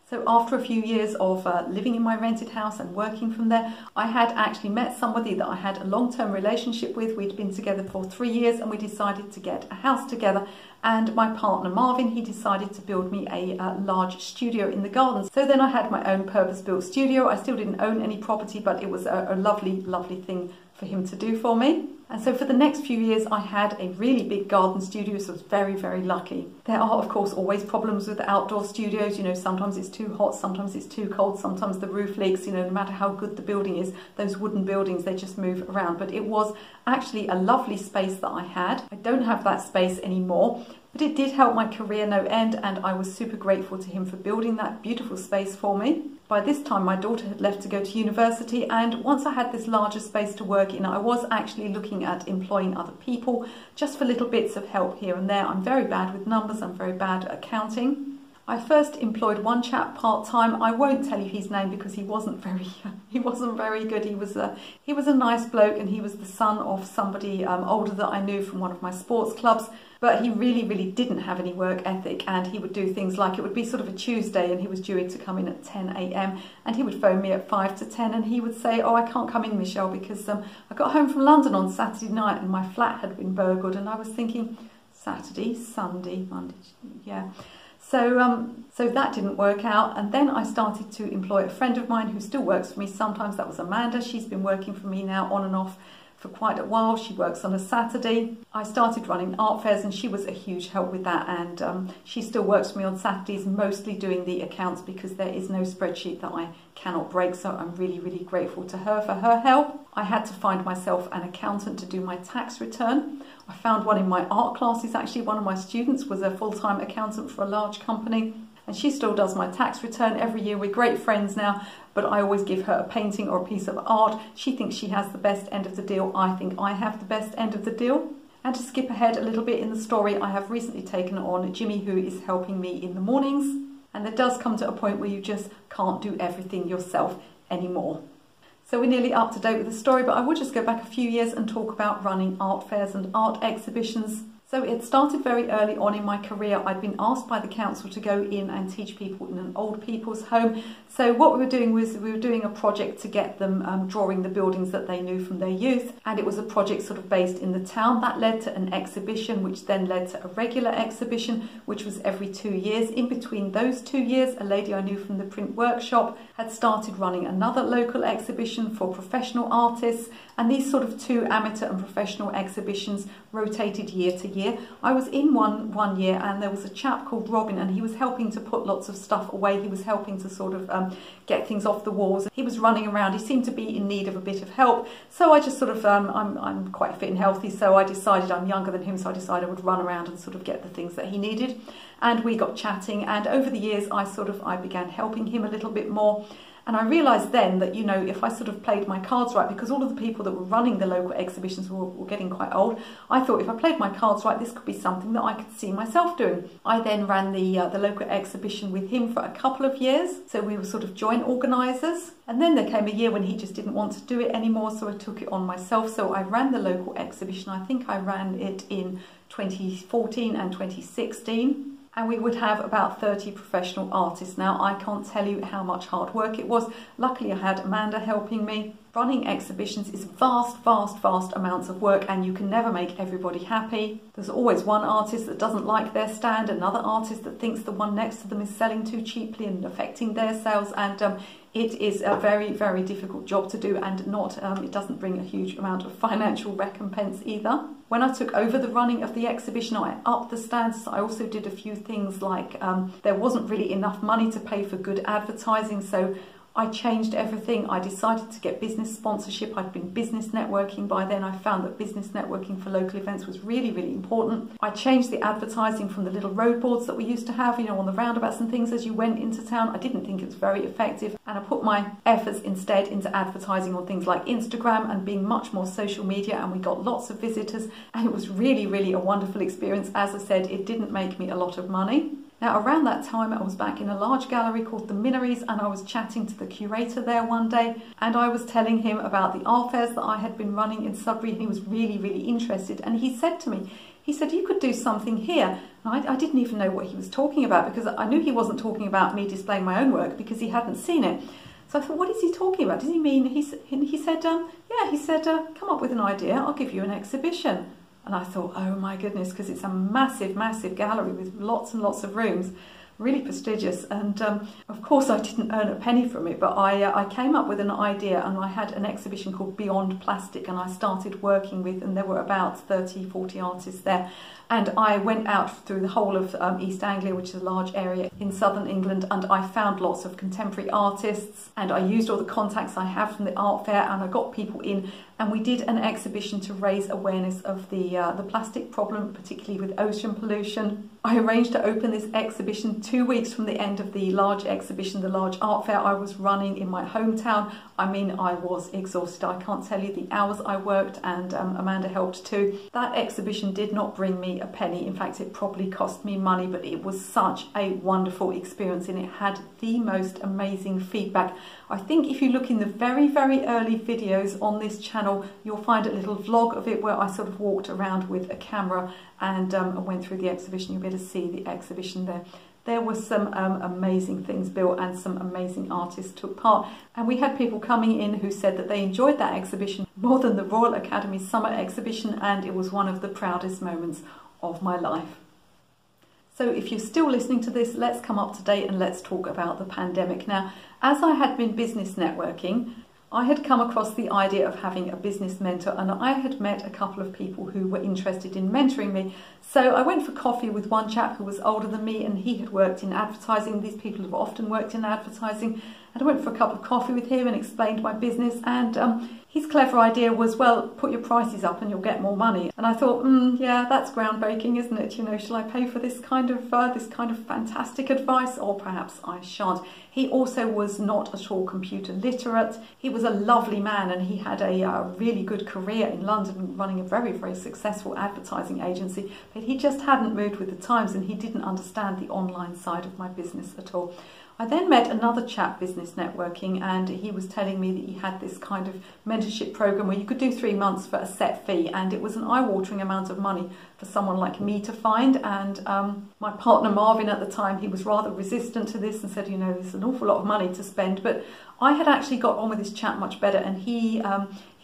So after a few years of living in my rented house and working from there, I had actually met somebody that I had a long-term relationship with. We'd been together for 3 years, and we decided to get a house together. And my partner Marvin, he decided to build me a large studio in the gardens. So then I had my own purpose-built studio. I still didn't own any property, but it was a lovely, lovely thing for him to do for me. And so for the next few years, I had a really big garden studio, so I was very, very lucky. There are, of course, always problems with outdoor studios. You know, sometimes it's too hot, sometimes it's too cold, sometimes the roof leaks. You know, no matter how good the building is, those wooden buildings, they just move around. But it was actually a lovely space that I had. I don't have that space anymore, but it did help my career no end, and I was super grateful to him for building that beautiful space for me. By this time, my daughter had left to go to university, and once I had this larger space to work in, I was actually looking at employing other people just for little bits of help here and there. I'm very bad with numbers, I'm very bad at accounting. I first employed one chap part-time. I won't tell you his name because he wasn't very good. He was a nice bloke, and he was the son of somebody older that I knew from one of my sports clubs. But he really didn't have any work ethic, and he would do things like, it would be sort of a Tuesday and he was due to come in at 10 a.m. and he would phone me at 5 to 10 and he would say, oh, I can't come in, Michelle, because I got home from London on Saturday night and my flat had been burgled. And I was thinking, Saturday, Sunday, Monday, yeah. So that didn't work out, and then I started to employ a friend of mine who still works for me sometimes. That was Amanda. She's been working for me now on and off for quite a while. She works on a Saturday. I started running art fairs and she was a huge help with that, and she still works for me on Saturdays, mostly doing the accounts because there is no spreadsheet that I cannot break, so I'm really grateful to her for her help. I had to find myself an accountant to do my tax return. I found one in my art classes. Actually, one of my students was a full-time accountant for a large company, and she still does my tax return every year. We're great friends now, but I always give her a painting or a piece of art. She thinks she has the best end of the deal. I think I have the best end of the deal. And to skip ahead a little bit in the story, I have recently taken on Jimmy, who is helping me in the mornings. And there does come to a point where you just can't do everything yourself anymore. So we're nearly up to date with the story, but I will just go back a few years and talk about running art fairs and art exhibitions. So it started very early on in my career. I'd been asked by the council to go in and teach people in an old people's home. So what we were doing was we were doing a project to get them drawing the buildings that they knew from their youth. And it was a project sort of based in the town. That led to an exhibition, which then led to a regular exhibition, which was every 2 years. In between those 2 years, a lady I knew from the print workshop had started running another local exhibition for professional artists. And these sort of two amateur and professional exhibitions rotated year to year. I was in one year, and there was a chap called Robin, and he was helping to put lots of stuff away. He was helping to sort of get things off the walls. He was running around. He seemed to be in need of a bit of help. So I just sort of, I'm quite fit and healthy, so I decided, I'm younger than him, so I decided I would run around and sort of get the things that he needed. And we got chatting, and over the years I began helping him a little bit more. And I realised then that, you know, if I sort of played my cards right, because all of the people that were running the local exhibitions were getting quite old, I thought if I played my cards right, this could be something that I could see myself doing. I then ran the local exhibition with him for a couple of years, so we were sort of joint organisers. And then there came a year when he just didn't want to do it anymore, so I took it on myself. So I ran the local exhibition. I think I ran it in 2014 and 2016. And we would have about 30 professional artists. Now, I can't tell you how much hard work it was. Luckily, I had Amanda helping me. Running exhibitions is vast amounts of work, and you can never make everybody happy. There's always one artist that doesn't like their stand, another artist that thinks the one next to them is selling too cheaply and affecting their sales, and it is a very difficult job to do, and it doesn't bring a huge amount of financial recompense either. When I took over the running of the exhibition, I upped the standards. I also did a few things like there wasn't really enough money to pay for good advertising, so I changed everything. I decided to get business sponsorship. I'd been business networking by then. I found that business networking for local events was really important. I changed the advertising from the little road boards that we used to have, you know, on the roundabouts and things as you went into town. I didn't think it was very effective, and I put my efforts instead into advertising on things like Instagram and being much more social media, and we got lots of visitors, and it was really a wonderful experience. As I said, it didn't make me a lot of money. Now, around that time, I was back in a large gallery called the Minories, and I was chatting to the curator there one day, and I was telling him about the art fairs that I had been running in Sudbury, and he was really interested. And he said to me, he said, you could do something here. And I didn't even know what he was talking about, because I knew he wasn't talking about me displaying my own work because he hadn't seen it. So I thought, what is he talking about? Does he mean, he said, come up with an idea, I'll give you an exhibition. And I thought, oh my goodness, because it's a massive gallery with lots and lots of rooms. really prestigious. And of course I didn't earn a penny from it, but I came up with an idea, and I had an exhibition called Beyond Plastic, and I started working with, and there were about 30-40 artists there. And I went out through the whole of East Anglia, which is a large area in southern England, and I found lots of contemporary artists, and I used all the contacts I have from the art fair, and I got people in, and we did an exhibition to raise awareness of the plastic problem, particularly with ocean pollution. I arranged to open this exhibition 2 weeks from the end of the large exhibition, the large art fair I was running in my hometown. I mean, I was exhausted. I can't tell you the hours I worked, and Amanda helped too. That exhibition did not bring me a penny. In fact, it probably cost me money, but it was such a wonderful experience, and it had the most amazing feedback. I think if you look in the very, very early videos on this channel, you'll find a little vlog of it where I sort of walked around with a camera and went through the exhibition. You'll be able to see the exhibition there. There were some amazing things built, and some amazing artists took part. And we had people coming in who said that they enjoyed that exhibition more than the Royal Academy Summer Exhibition, and it was one of the proudest moments of my life. So if you're still listening to this, let's come up to date and let's talk about the pandemic. Now, as I had been business networking, I had come across the idea of having a business mentor, and I had met a couple of people who were interested in mentoring me. So I went for coffee with one chap who was older than me, and he had worked in advertising. These people have often worked in advertising. And I went for a cup of coffee with him and explained my business, and his clever idea was, well, put your prices up and you'll get more money. And I thought, yeah, that's groundbreaking, isn't it? You know, shall I pay for this kind of fantastic advice, or perhaps I shan't? He also was not at all computer literate. He was a lovely man, and he had a really good career in London, running a very, very successful advertising agency. But he just hadn't moved with the times, and he didn't understand the online side of my business at all. I then met another chap business networking, and he was telling me that he had this kind of mentorship program where you could do 3 months for a set fee, and it was an eye-watering amount of money for someone like me to find. And my partner Marvin at the time, he was rather resistant to this and said, you know, there's an awful lot of money to spend. But I had actually got on with this chap much better, and he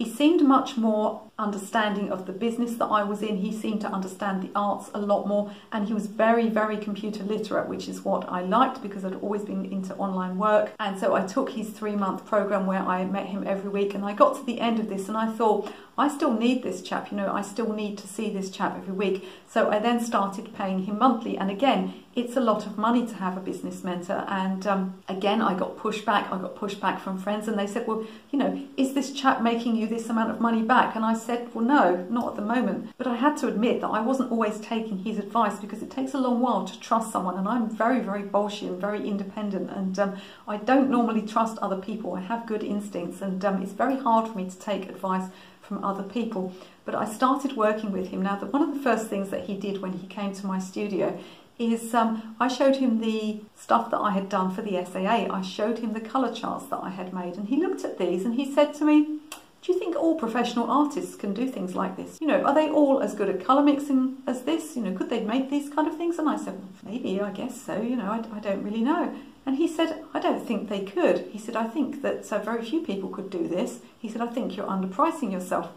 seemed much more understanding of the business that I was in. He seemed to understand the arts a lot more, and he was very, very computer literate, which is what I liked because I'd always been into online work. And so I took his 3-month program where I met him every week, and I got to the end of this and I thought, I still need this chap, you know, I still need to see this chap every week. So I then started paying him monthly, and again, it's a lot of money to have a business mentor. And again, I got pushback from friends, and they said, well, you know, is this chap making you this amount of money back? And I said, well, no, not at the moment. But I had to admit that I wasn't always taking his advice, because it takes a long while to trust someone, and I'm very, very bolshy and very independent, and I don't normally trust other people. I have good instincts, and it's very hard for me to take advice from other people. But I started working with him. Now, one of the first things that he did when he came to my studio is I showed him the stuff that I had done for the SAA. I showed him the colour charts that I had made, and he looked at these and he said to me, do you think all professional artists can do things like this? You know, are they all as good at colour mixing as this? You know, could they make these kind of things? And I said, well, maybe, I guess so, you know, I don't really know. And he said, I don't think they could. He said, I think that very few people could do this. He said, I think you're underpricing yourself.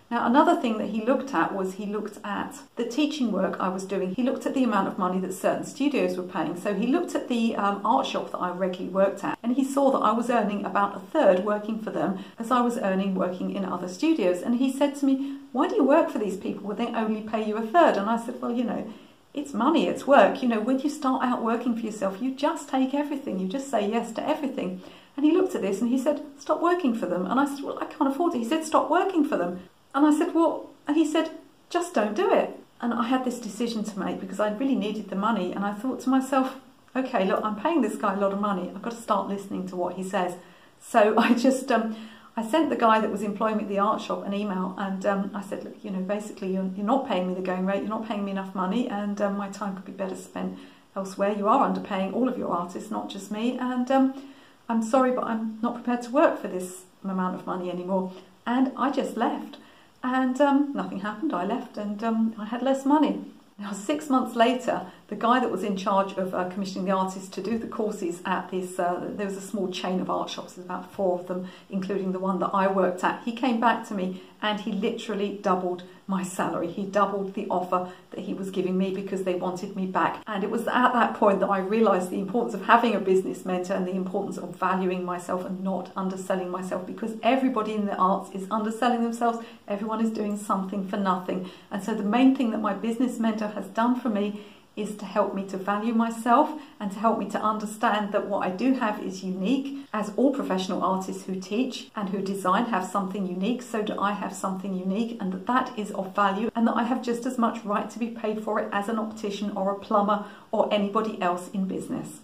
Now, another thing that he looked at was he looked at the teaching work I was doing. He looked at the amount of money that certain studios were paying. So he looked at the art shop that I regularly worked at, and he saw that I was earning about a third working for them as I was earning working in other studios. And he said to me, why do you work for these people when they only pay you a third? And I said, well, you know, it's money, it's work. You know, when you start out working for yourself, you just take everything. You just say yes to everything. And he looked at this and he said, stop working for them. And I said, well, I can't afford it. He said, stop working for them. And I said, well, and he said, just don't do it. And I had this decision to make because I really needed the money. And I thought to myself, okay, look, I'm paying this guy a lot of money. I've got to start listening to what he says. So I just, I sent the guy that was employing me at the art shop an email, and I said, look, you know, basically you're not paying me the going rate, you're not paying me enough money, and my time could be better spent elsewhere. You are underpaying all of your artists, not just me, and I'm sorry, but I'm not prepared to work for this amount of money anymore. And I just left. And nothing happened. I left, and I had less money. Now, 6 months later, the guy that was in charge of commissioning the artists to do the courses at this, there was a small chain of art shops, there's about 4 of them, including the one that I worked at. He came back to me and he literally doubled my salary. He doubled the offer that he was giving me because they wanted me back. And it was at that point that I realised the importance of having a business mentor and the importance of valuing myself and not underselling myself, because everybody in the arts is underselling themselves. Everyone is doing something for nothing. And so the main thing that my business mentor has done for me is to help me to value myself and to help me to understand that what I do have is unique. As all professional artists who teach and who design have something unique, so do I have something unique, and that is of value, and that I have just as much right to be paid for it as an optician or a plumber or anybody else in business.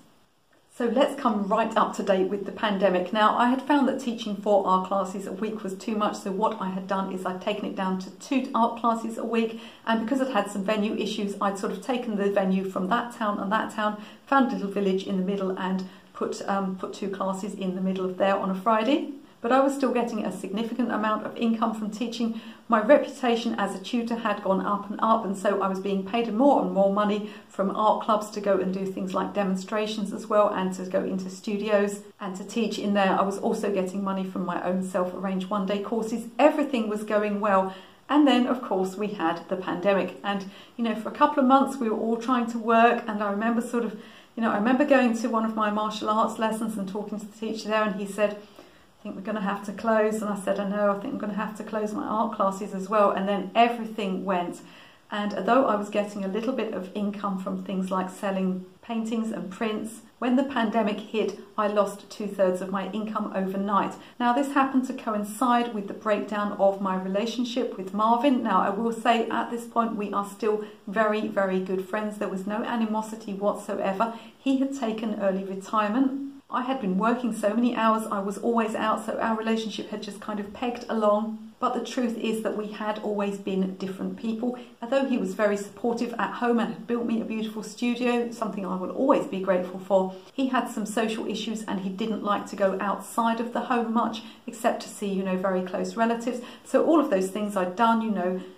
So let's come right up to date with the pandemic. Now, I had found that teaching 4 art classes a week was too much, so what I had done is I'd taken it down to 2 art classes a week, and because I'd had some venue issues, I'd sort of taken the venue from that town and that town, found a little village in the middle and put 2 classes in the middle of there on a Friday. But I was still getting a significant amount of income from teaching. My reputation as a tutor had gone up, and so I was being paid more and more money from art clubs to go and do things like demonstrations as well, and to go into studios and to teach in there. I was also getting money from my own self-arranged one-day courses. Everything was going well. And then, of course, we had the pandemic. And, for a couple of months, we were all trying to work. And I remember I remember going to one of my martial arts lessons and talking to the teacher there, and he said, I think we're going to have to close. And I said, I know, I think I'm going to have to close my art classes as well. And then everything went. And although I was getting a little bit of income from things like selling paintings and prints, when the pandemic hit, I lost 2/3 of my income overnight. Now, this happened to coincide with the breakdown of my relationship with Marvin. Now, I will say at this point, we are still very, very good friends. There was no animosity whatsoever. He had taken early retirement. I had been working so many hours, I was always out, so our relationship had just kind of pegged along. But the truth is that we had always been different people. Although he was very supportive at home and had built me a beautiful studio, something I will always be grateful for, he had some social issues and he didn't like to go outside of the home much, except to see, very close relatives. So all of those things I'd done,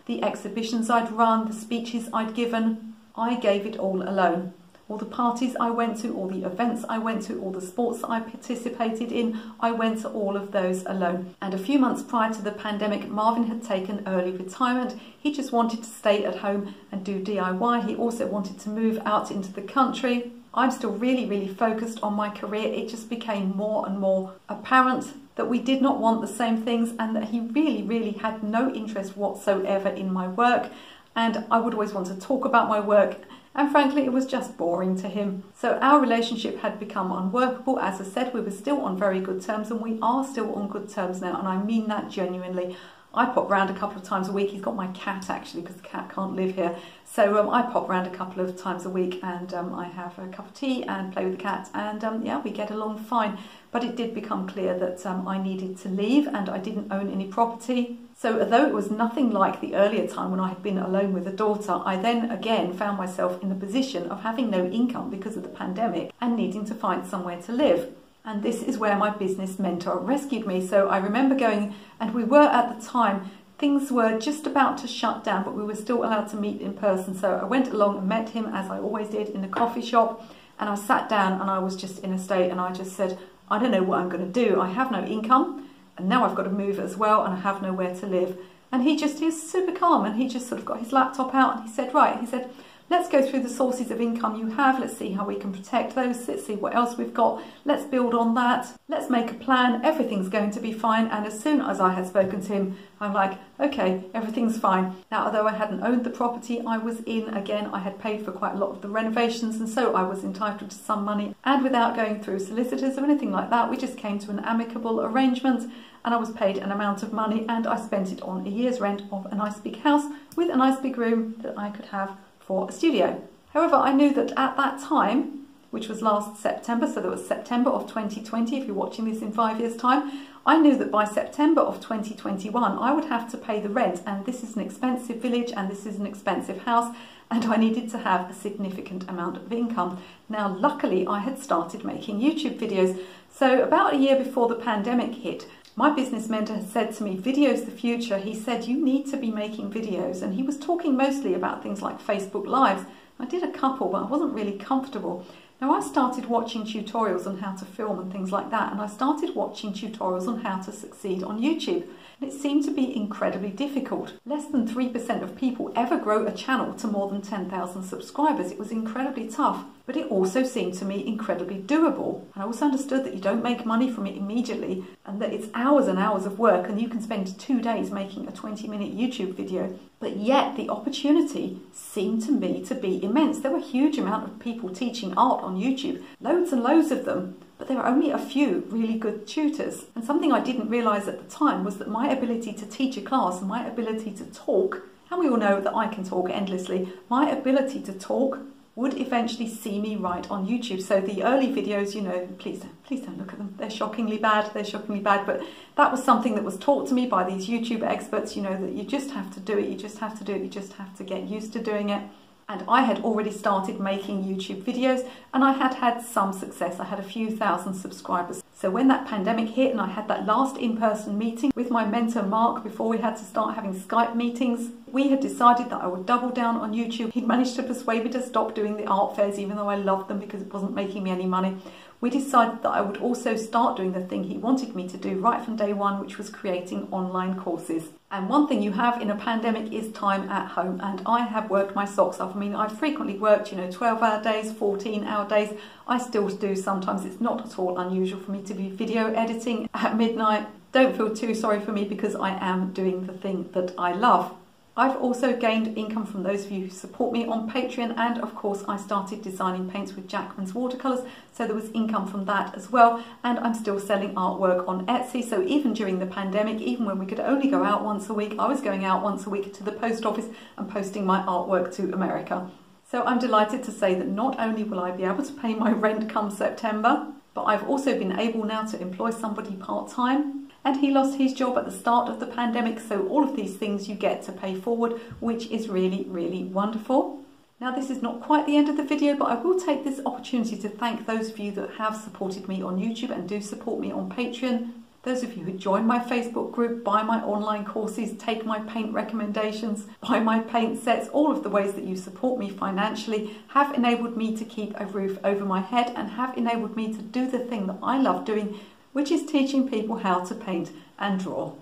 the exhibitions I'd run, the speeches I'd given, I gave it all alone. All the parties I went to, all the events I went to, all the sports that I participated in, I went to all of those alone. And a few months prior to the pandemic, Marvin had taken early retirement. He just wanted to stay at home and do DIY. He also wanted to move out into the country. I'm still really, really focused on my career. It just became more and more apparent that we did not want the same things, and that he really, really had no interest whatsoever in my work. And I would always want to talk about my work, and frankly it was just boring to him. So our relationship had become unworkable. As I said, we were still on very good terms, and we are still on good terms now, and I mean that genuinely. I pop round a couple of times a week. He's got my cat, actually, because the cat can't live here. So I pop round a couple of times a week, and I have a cup of tea and play with the cat, and yeah, we get along fine. But it did become clear that I needed to leave, and I didn't own any property. So although it was nothing like the earlier time when I had been alone with a daughter, I then again found myself in the position of having no income because of the pandemic and needing to find somewhere to live. And this is where my business mentor rescued me. So I remember going, and we were at the time, things were just about to shut down, but we were still allowed to meet in person. So I went along and met him, as I always did, in a coffee shop, and I sat down and I was just in a state, and I just said, I don't know what I'm going to do. I have no income, and now I've got to move as well, and I have nowhere to live. And he's super calm, and he just sort of got his laptop out, and he said, right, he said, let's go through the sources of income you have. Let's see how we can protect those. Let's see what else we've got. Let's build on that. Let's make a plan. Everything's going to be fine. And as soon as I had spoken to him, I'm like, okay, everything's fine. Now, although I hadn't owned the property I was in, again, I had paid for quite a lot of the renovations, and so I was entitled to some money. And without going through solicitors or anything like that, we just came to an amicable arrangement, and I was paid an amount of money, and I spent it on a year's rent of a nice big house with a nice big room that I could have for a studio. However, I knew that at that time, which was last September, so that was September of 2020, if you're watching this in 5 years' time, I knew that by September of 2021, I would have to pay the rent, and this is an expensive village, and this is an expensive house, and I needed to have a significant amount of income. Now, luckily, I had started making YouTube videos. So about a year before the pandemic hit, my business mentor had said to me, video's the future. He said, you need to be making videos. And he was talking mostly about things like Facebook Lives. I did a couple, but I wasn't really comfortable. Now, I started watching tutorials on how to film and things like that, and I started watching tutorials on how to succeed on YouTube. And it seemed to be incredibly difficult. Less than 3% of people ever grow a channel to more than 10,000 subscribers. It was incredibly tough, but it also seemed to me incredibly doable. And I also understood that you don't make money from it immediately, and that it's hours and hours of work, and you can spend 2 days making a 20-minute YouTube video. But yet the opportunity seemed to me to be immense. There were a huge amount of people teaching art on YouTube, loads and loads of them. But there are only a few really good tutors. And something I didn't realise at the time was that my ability to teach a class and my ability to talk, and we all know that I can talk endlessly, my ability to talk would eventually see me right on YouTube. So the early videos, you know, please don't look at them. They're shockingly bad. But that was something that was taught to me by these YouTube experts, you know, that you just have to do it. You just have to do it. You just have to get used to doing it. And I had already started making YouTube videos, and I had had some success. I had a few thousand subscribers. So when that pandemic hit and I had that last in-person meeting with my mentor Mark before we had to start having Skype meetings, we had decided that I would double down on YouTube. He'd managed to persuade me to stop doing the art fairs, even though I loved them because it wasn't making me any money. We decided that I would also start doing the thing he wanted me to do right from day one, which was creating online courses. And one thing you have in a pandemic is time at home, and I have worked my socks off. I mean, I've frequently worked, you know, 12-hour days, 14-hour days. I still do sometimes. It's not at all unusual for me to be video editing at midnight. Don't feel too sorry for me because I am doing the thing that I love. I've also gained income from those of you who support me on Patreon, and of course I started designing paints with Jackman's watercolours, so there was income from that as well, and I'm still selling artwork on Etsy. So even during the pandemic, even when we could only go out once a week, I was going out once a week to the post office and posting my artwork to America. So I'm delighted to say that not only will I be able to pay my rent come September, but I've also been able now to employ somebody part-time. And he lost his job at the start of the pandemic, so all of these things you get to pay forward, which is really, really wonderful. Now, this is not quite the end of the video, but I will take this opportunity to thank those of you that have supported me on YouTube and do support me on Patreon. Those of you who join my Facebook group, buy my online courses, take my paint recommendations, buy my paint sets, all of the ways that you support me financially have enabled me to keep a roof over my head and have enabled me to do the thing that I love doing, which is teaching people how to paint and draw.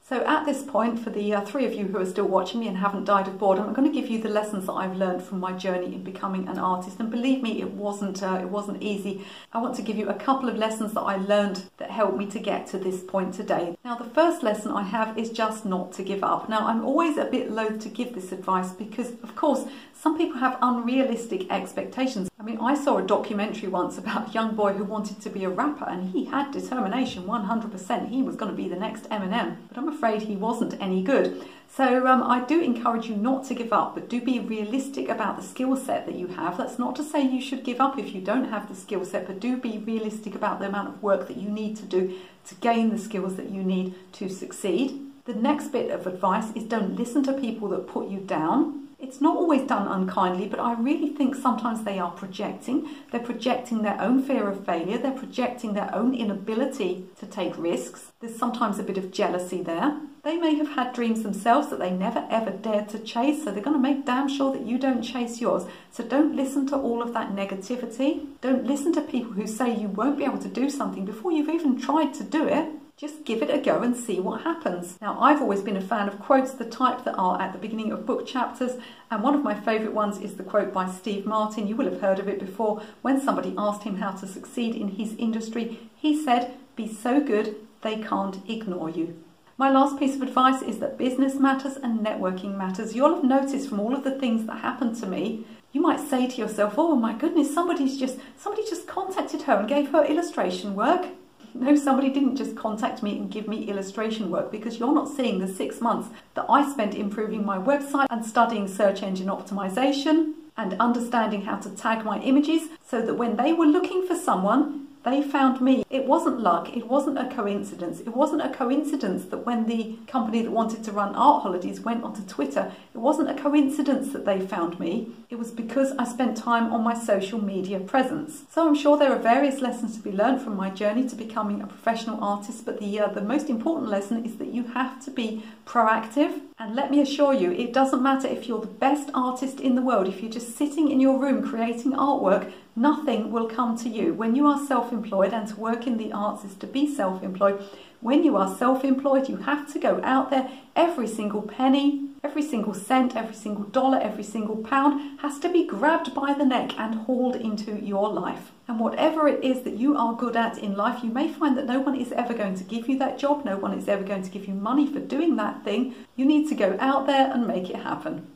So at this point, for the 3 of you who are still watching me and haven't died of boredom, I'm going to give you the lessons that I've learned from my journey in becoming an artist. And believe me, it wasn't easy. I want to give you a couple of lessons that I learned that helped me to get to this point today. Now, the first lesson I have is just not to give up. Now, I'm always a bit loath to give this advice because, of course, some people have unrealistic expectations. I mean, I saw a documentary once about a young boy who wanted to be a rapper, and he had determination 100%. He was going to be the next Eminem, but I'm afraid he wasn't any good. So I do encourage you not to give up, but do be realistic about the skill set that you have. That's not to say you should give up if you don't have the skill set, but do be realistic about the amount of work that you need to do to gain the skills that you need to succeed. The next bit of advice is don't listen to people that put you down. It's not always done unkindly, but I really think sometimes they are projecting. They're projecting their own fear of failure. They're projecting their own inability to take risks. There's sometimes a bit of jealousy there. They may have had dreams themselves that they never ever dared to chase, so they're going to make damn sure that you don't chase yours. So don't listen to all of that negativity. Don't listen to people who say you won't be able to do something before you've even tried to do it. Just give it a go and see what happens. Now, I've always been a fan of quotes, the type that are at the beginning of book chapters, and one of my favourite ones is the quote by Steve Martin. You will have heard of it before. When somebody asked him how to succeed in his industry, he said, "Be so good they can't ignore you." My last piece of advice is that business matters and networking matters. You'll have noticed from all of the things that happened to me, you might say to yourself, "Oh my goodness, somebody just contacted her and gave her illustration work." No, somebody didn't just contact me and give me illustration work, because you're not seeing the 6 months that I spent improving my website and studying search engine optimization and understanding how to tag my images so that when they were looking for someone, They found me. It wasn't luck. It wasn't a coincidence. It wasn't a coincidence that when the company that wanted to run art holidays went onto Twitter, it wasn't a coincidence that they found me. It was because I spent time on my social media presence. So I'm sure there are various lessons to be learned from my journey to becoming a professional artist, but the most important lesson is that you have to be proactive. And let me assure you, it doesn't matter if you're the best artist in the world. If you're just sitting in your room creating artwork, nothing will come to you. When you are self-employed, and to work in the arts is to be self-employed, when you are self-employed, you have to go out there. Every single penny, every single cent, every single dollar, every single pound has to be grabbed by the neck and hauled into your life. And whatever it is that you are good at in life, you may find that no one is ever going to give you that job. No one is ever going to give you money for doing that thing. You need to go out there and make it happen.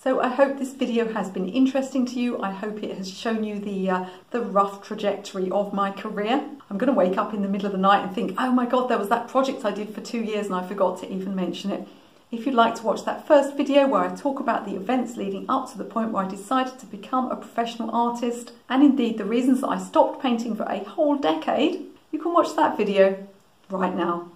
So I hope this video has been interesting to you. I hope it has shown you the rough trajectory of my career. I'm going to wake up in the middle of the night and think, oh my God, there was that project I did for 2 years and I forgot to even mention it. If you'd like to watch that first video where I talk about the events leading up to the point where I decided to become a professional artist, and indeed the reasons that I stopped painting for a whole decade, you can watch that video right now.